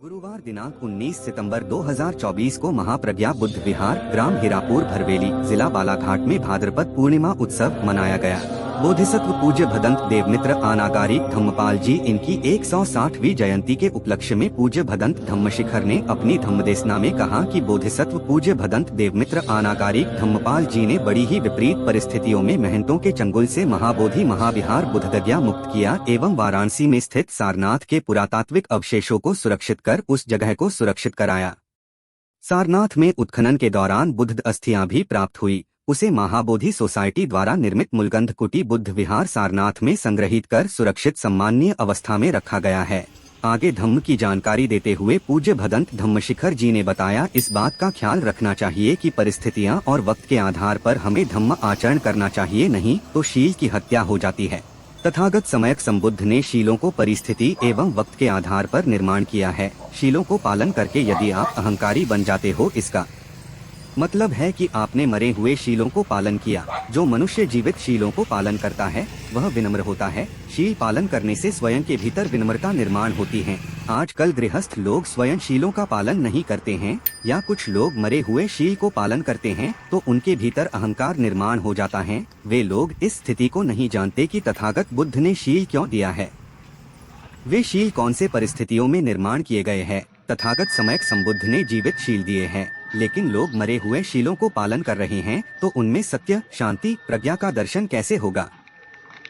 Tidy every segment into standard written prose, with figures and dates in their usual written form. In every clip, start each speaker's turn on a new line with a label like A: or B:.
A: गुरुवार दिनांक 19 सितंबर 2024 को महाप्रज्ञा बुद्ध विहार ग्राम हीरापुर भरवेली जिला बालाघाट में भाद्रपद पूर्णिमा उत्सव मनाया गया। बोधिसत्व पूज्य भदंत देवमित्र अनागारी धम्मपाल जी इनकी 160वीं जयंती के उपलक्ष्य में पूज्य भदंत धम्मशिखर ने अपनी धम्मदेसना में कहा कि बोधिसत्व पूज्य भदंत देवमित्र अनागारी धम्मपाल जी ने बड़ी ही विपरीत परिस्थितियों में महंतों के चंगुल से महाबोधि महाविहार बुद्धगया मुक्त किया एवं वाराणसी में स्थित सारनाथ के पुरातात्विक अवशेषों को सुरक्षित कर उस जगह को सुरक्षित कराया। सारनाथ में उत्खनन के दौरान बुद्ध अस्थियां भी प्राप्त हुई। उसे महाबोधि सोसाइटी द्वारा निर्मित मुलगंध कुटी बुद्ध विहार सारनाथ में संग्रहित कर सुरक्षित सम्माननीय अवस्था में रखा गया है। आगे धम्म की जानकारी देते हुए पूज्य भदंत धम्मशिखर जी ने बताया, इस बात का ख्याल रखना चाहिए कि परिस्थितियां और वक्त के आधार पर हमें धम्म आचरण करना चाहिए, नहीं तो शील की हत्या हो जाती है। तथागत समयक संबुद्ध ने शीलों को परिस्थिति एवं वक्त के आधार पर निर्माण किया है। शीलों को पालन करके यदि आप अहंकारी बन जाते हो, इसका मतलब है कि आपने मरे हुए शीलों को पालन किया। जो मनुष्य जीवित शीलों को पालन करता है वह विनम्र होता है। शील पालन करने से स्वयं के भीतर विनम्रता निर्माण होती है। आजकल गृहस्थ लोग स्वयं शीलों का पालन नहीं करते हैं या कुछ लोग मरे हुए शील को पालन करते हैं तो उनके भीतर अहंकार निर्माण हो जाता है। वे लोग इस स्थिति को नहीं जानते कि तथागत बुद्ध ने शील क्यों दिया है, वे शील कौन से परिस्थितियों में निर्माण किए गए हैं। तथागत समयक संबुद्ध ने जीवित शील दिए हैं, लेकिन लोग मरे हुए शीलों को पालन कर रहे हैं तो उनमें सत्य, शांति, प्रज्ञा का दर्शन कैसे होगा।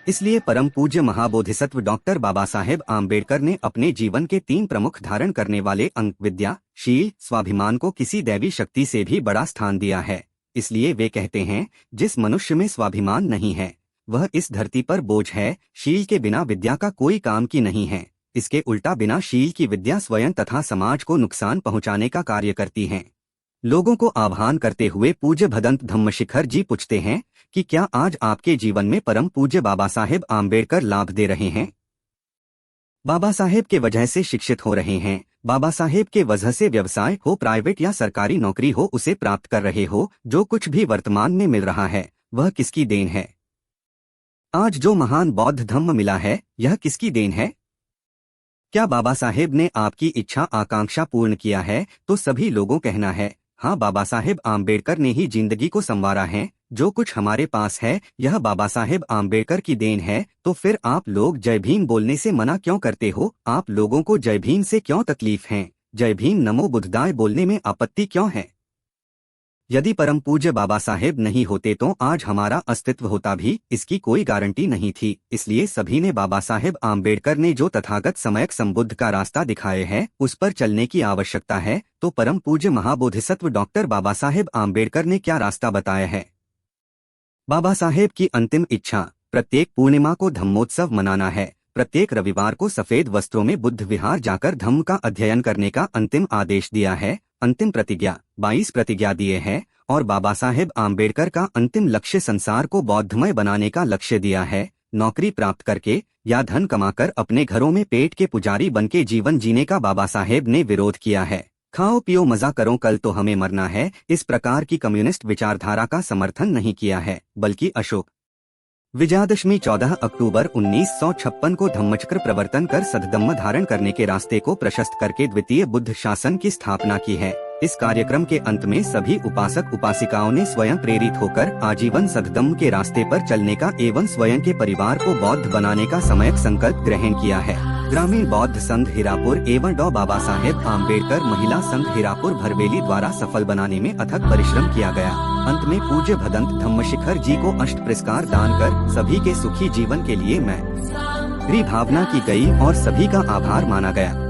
A: इसलिए परम पूज्य महाबोधिसत्व डॉक्टर बाबा साहेब आम्बेडकर ने अपने जीवन के 3 प्रमुख धारण करने वाले अंग विद्या, शील, स्वाभिमान को किसी दैवी शक्ति से भी बड़ा स्थान दिया है। इसलिए वे कहते हैं, जिस मनुष्य में स्वाभिमान नहीं है वह इस धरती पर बोझ है। शील के बिना विद्या का कोई काम की नहीं है। इसके उल्टा बिना शील की विद्या स्वयं तथा समाज को नुकसान पहुंचाने का कार्य करती है। लोगों को आह्वान करते हुए पूज्य भदंत धम्मशिखर जी पूछते हैं कि क्या आज आपके जीवन में परम पूज्य बाबा साहेब आम्बेडकर लाभ दे रहे हैं? बाबा साहेब के वजह से शिक्षित हो रहे हैं, बाबा साहेब के वजह से व्यवसाय हो, प्राइवेट या सरकारी नौकरी हो, उसे प्राप्त कर रहे हो। जो कुछ भी वर्तमान में मिल रहा है वह किसकी देन है? आज जो महान बौद्ध धम्म मिला है यह किसकी देन है? क्या बाबा साहेब ने आपकी इच्छा आकांक्षा पूर्ण किया है? तो सभी लोगों कहना है, हाँ, बाबा साहेब आम्बेडकर ने ही जिंदगी को संवारा है। जो कुछ हमारे पास है यह बाबा साहेब आम्बेडकर की देन है। तो फिर आप लोग जय भीम बोलने से मना क्यों करते हो? आप लोगों को जय भीम से क्यों तकलीफ है? जय भीम नमो बुद्धदाय बोलने में आपत्ति क्यों है? यदि परम पूज्य बाबा साहेब नहीं होते तो आज हमारा अस्तित्व होता भी, इसकी कोई गारंटी नहीं थी। इसलिए सभी ने बाबा साहेब आम्बेडकर ने जो तथागत समयक संबुद्ध का रास्ता दिखाए है उस पर चलने की आवश्यकता है। तो परम पूज्य महाबोधिसत्व डॉक्टर बाबा साहेब आम्बेडकर ने क्या रास्ता बताया है? बाबा साहेब की अंतिम इच्छा प्रत्येक पूर्णिमा को धम्मोत्सव मनाना है। प्रत्येक रविवार को सफेद वस्त्रों में बुद्ध विहार जाकर धम्म का अध्ययन करने का अंतिम आदेश दिया है। अंतिम प्रतिज्ञा 22 प्रतिज्ञा दिए हैं और बाबा साहेब आम्बेडकर का अंतिम लक्ष्य संसार को बौद्धमय बनाने का लक्ष्य दिया है। नौकरी प्राप्त करके या धन कमाकर अपने घरों में पेट के पुजारी बनके जीवन जीने का बाबा साहेब ने विरोध किया है। खाओ पियो मजा करो, कल तो हमें मरना है, इस प्रकार की कम्युनिस्ट विचारधारा का समर्थन नहीं किया है, बल्कि अशोक विजयादशमी 14 अक्टूबर 1956 को धम्मचक्र प्रवर्तन कर सद्धम्म धारण करने के रास्ते को प्रशस्त करके द्वितीय बुद्ध शासन की स्थापना की है। इस कार्यक्रम के अंत में सभी उपासक उपासिकाओं ने स्वयं प्रेरित होकर आजीवन सद्धम्म के रास्ते पर चलने का एवं स्वयं के परिवार को बौद्ध बनाने का समयक संकल्प ग्रहण किया है। ग्रामीण बौद्ध संघ हीरापुर एवं डॉ बाबा साहेब आम्बेडकर महिला संघ हीरापुर भरवेली द्वारा सफल बनाने में अथक परिश्रम किया गया। अंत में पूज्य भदंत धम्मशिखर जी को अष्ट पुरस्कार दान कर सभी के सुखी जीवन के लिए मैं भावना की गई और सभी का आभार माना गया।